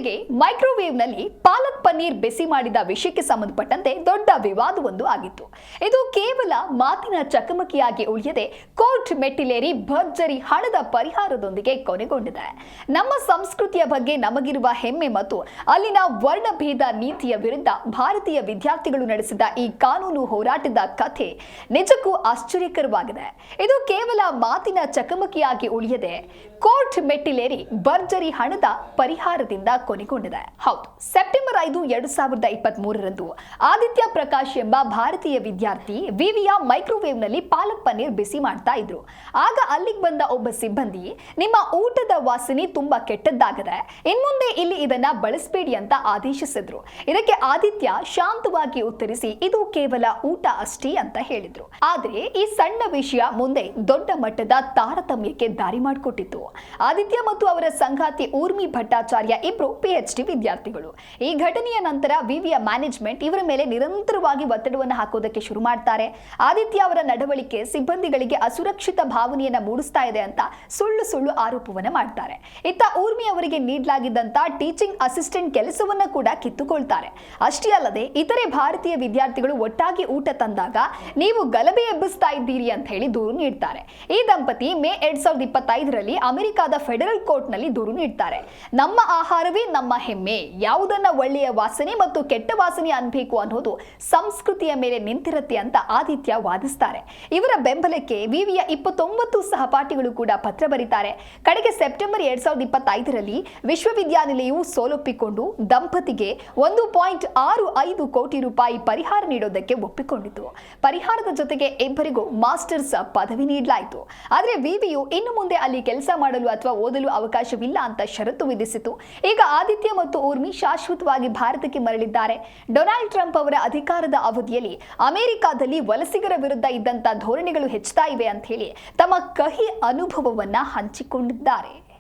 ಜೊತೆಗೆ ಮೈಕ್ರೋವೇವ್ನಲ್ಲಿ ಪಾಲಕ್ ಪನ್ನೀರ್ ಬೆಸಿ ಮಾಡಿದ ವಿಷಯಕ್ಕೆ ಸಂಬಂಧಪಟ್ಟಂತೆ ದೊಡ್ಡ ವಿವಾದವೊಂದು ಆಗಿತ್ತು. ಇದು ಕೇವಲ ಮಾತಿನ ಚಕಮಕಿಯಾಗಿ ಉಳಿಯದೆ ಕೋರ್ಟ್ ಮೆಟ್ಟಿಲೇರಿ ಭರ್ಜರಿ ಹಣದ ಪರಿಹಾರದೊಂದಿಗೆ ಕೊನೆಗೊಂಡಿದೆ. ನಮ್ಮ ಸಂಸ್ಕೃತಿಯ ಬಗ್ಗೆ ನಮಗಿರುವ ಹೆಮ್ಮೆ ಮತ್ತು ಅಲ್ಲಿನ ವರ್ಣಭೇದ ನೀತಿಯ ವಿರುದ್ಧ ಭಾರತೀಯ ವಿದ್ಯಾರ್ಥಿಗಳು ನಡೆಸಿದ ಈ ಕಾನೂನು ಹೋರಾಟದ ಕಥೆ ನಿಜಕ್ಕೂ ಆಶ್ಚರ್ಯಕರವಾಗಿದೆ. ಇದು ಕೇವಲ ಮಾತಿನ ಚಕಮಕಿಯಾಗಿ ಉಳಿಯದೆ ಕೋರ್ಟ್ ಮೆಟ್ಟಿಲೇರಿ ಭರ್ಜರಿ ಹಣದ ಪರಿಹಾರದಿಂದ ಕೊನೆಗೊಂಡಿದೆ. ಹೌದು, ಸೆಪ್ಟೆಂಬರ್ 5, 2023ರಂದು ಆದಿತ್ಯ ಪ್ರಕಾಶ್ ಎಂಬ ಭಾರತೀಯ ವಿದ್ಯಾರ್ಥಿ ವಿವಿಯ ಮೈಕ್ರೋವೇವ್ನಲ್ಲಿ ಪಾಲಕ್ ಪನ್ನೀರ್ ಬಿಸಿ ಮಾಡ್ತಾ ಇದ್ರು. ಆಗ ಅಲ್ಲಿಗೆ ಬಂದ ಒಬ್ಬ ಸಿಬ್ಬಂದಿ, ನಿಮ್ಮ ಊಟದ ವಾಸನೆ ತುಂಬಾ ಕೆಟ್ಟದ್ದಾಗಿದೆ, ಇನ್ಮುಂದೆ ಇಲ್ಲಿ ಇದನ್ನ ಬಳಸಬೇಡಿ ಅಂತ ಆದೇಶಿಸಿದ್ರು. ಇದಕ್ಕೆ ಆದಿತ್ಯ ಶಾಂತವಾಗಿ ಉತ್ತರಿಸಿ, ಇದು ಕೇವಲ ಊಟ ಅಷ್ಟೇ ಅಂತ ಹೇಳಿದ್ರು. ಆದ್ರೆ ಈ ಸಣ್ಣ ವಿಷಯ ಮುಂದೆ ದೊಡ್ಡ ಮಟ್ಟದ ತಾರತಮ್ಯಕ್ಕೆ ದಾರಿ ಮಾಡಿಕೊಟ್ಟಿತ್ತು. ಆದಿತ್ಯ ಮತ್ತು ಅವರ ಸಂಗಾತಿ ಊರ್ಮಿ ಭಟ್ಟಾಚಾರ್ಯ ಇಬ್ರು PhD ವಿದ್ಯಾರ್ಥಿಗಳು. ಈ ಘಟನೆಯ ನಂತರ ವಿವಿಯ ಮ್ಯಾನೇಜ್ಮೆಂಟ್ ಇವರ ಮೇಲೆ ನಿರಂತರವಾಗಿ ಒತ್ತಡವನ್ನು ಹಾಕೋದಕ್ಕೆ ಶುರು ಮಾಡ್ತಾರೆ. ಆದಿತ್ಯ ಅವರ ನಡವಳಿಕೆ ಸಿಬ್ಬಂದಿಗಳಿಗೆ ಅಸುರಕ್ಷಿತ ಭಾವನೆಯನ್ನ ಮೂಡಿಸ್ತಾ ಇದೆ ಅಂತ ಸುಳ್ಳು ಆರೋಪವನ್ನ ಮಾಡ್ತಾರೆ. ಇತ್ತ ಊರ್ಮಿ ಅವರಿಗೆ ನೀಡಲಾಗಿದ್ದಂತ ಟೀಚಿಂಗ್ ಅಸಿಸ್ಟೆಂಟ್ ಕೆಲಸವನ್ನ ಕೂಡ ಕಿತ್ತುಕೊಳ್ತಾರೆ. ಅಷ್ಟೇ ಅಲ್ಲದೆ ಇತರೆ ಭಾರತೀಯ ವಿದ್ಯಾರ್ಥಿಗಳು ಒಟ್ಟಾಗಿ ಊಟ ತಂದಾಗ ನೀವು ಗಲಭೆ ಎಬ್ಬಿಸ್ತಾ ಇದ್ದೀರಿ ಅಂತ ಹೇಳಿ ದೂರು ನೀಡ್ತಾರೆ. ಈ ದಂಪತಿ ಮೇ 2025ರಲ್ಲಿ ಅಮೆರಿಕಾದ ಫೆಡರಲ್ ಕೋರ್ಟ್ ನಲ್ಲಿ ದೂರು ನೀಡ್ತಾರೆ. ನಮ್ಮ ಆಹಾರವೇ ನಮ್ಮ ಹೆಮ್ಮೆ, ಯಾವುದನ್ನ ಒಳ್ಳೆಯ ವಾಸನೆ ಮತ್ತು ಕೆಟ್ಟ ವಾಸನೆ ಅನ್ಬೇಕು ಅನ್ನೋದು ಸಂಸ್ಕೃತಿಯ ಮೇಲೆ ನಿಂತಿರುತ್ತೆ ಅಂತ ಆದಿತ್ಯ ವಾದಿಸ್ತಾರೆ. ಇವರ ಬೆಂಬಲಕ್ಕೆ ವಿವಿಯ 29 ಸಹಪಾಠಿಗಳು ಕೂಡ ಪತ್ರ ಬರೀತಾರೆ. ಕಡೆಗೆ ಸೆಪ್ಟೆಂಬರ್ 2025ರಲ್ಲಿ ವಿಶ್ವವಿದ್ಯಾನಿಲಯವು ಸೋಲೊಪ್ಪಿಕೊಂಡು ದಂಪತಿಗೆ 1.65 ಕೋಟಿ ರೂಪಾಯಿ ಪರಿಹಾರ ನೀಡೋದಕ್ಕೆ ಒಪ್ಪಿಕೊಂಡಿತು. ಪರಿಹಾರದ ಜೊತೆಗೆ ಇಬ್ಬರಿಗೂ ಮಾಸ್ಟರ್ಸ್ ಪದವಿ ನೀಡಲಾಯಿತು. ಆದರೆ ವಿವಿಯು ಇನ್ನು ಮುಂದೆ ಅಲ್ಲಿ ಕೆಲಸ ಮಾಡಲು ಅಥವಾ ಓದಲು ಅವಕಾಶವಿಲ್ಲ ಅಂತ ಷರತ್ತು ವಿಧಿಸಿತು. ಈಗ ಆದಿತ್ಯ ಮತ್ತು ಊರ್ಮಿ ಶಾಶ್ವತವಾಗಿ ಭಾರತಕ್ಕೆ ಮರಳಿದ್ದಾರೆ. ಡೊನಾಲ್ಡ್ ಟ್ರಂಪ್ ಅವರ ಅಧಿಕಾರದ ಅವಧಿಯಲ್ಲಿ ಅಮೆರಿಕಾದಲ್ಲಿ ವಲಸಿಗರ ವಿರುದ್ಧ ಇದ್ದಂತ ಧೋರಣೆಗಳು ಹೆಚ್ಚುತ್ತಾ ಇವೆ ಅಂತ ಹೇಳಿ ತಮ್ಮ ಕಹಿ ಅನುಭವವನ್ನ ಹಂಚಿಕೊಂಡಿದ್ದಾರೆ.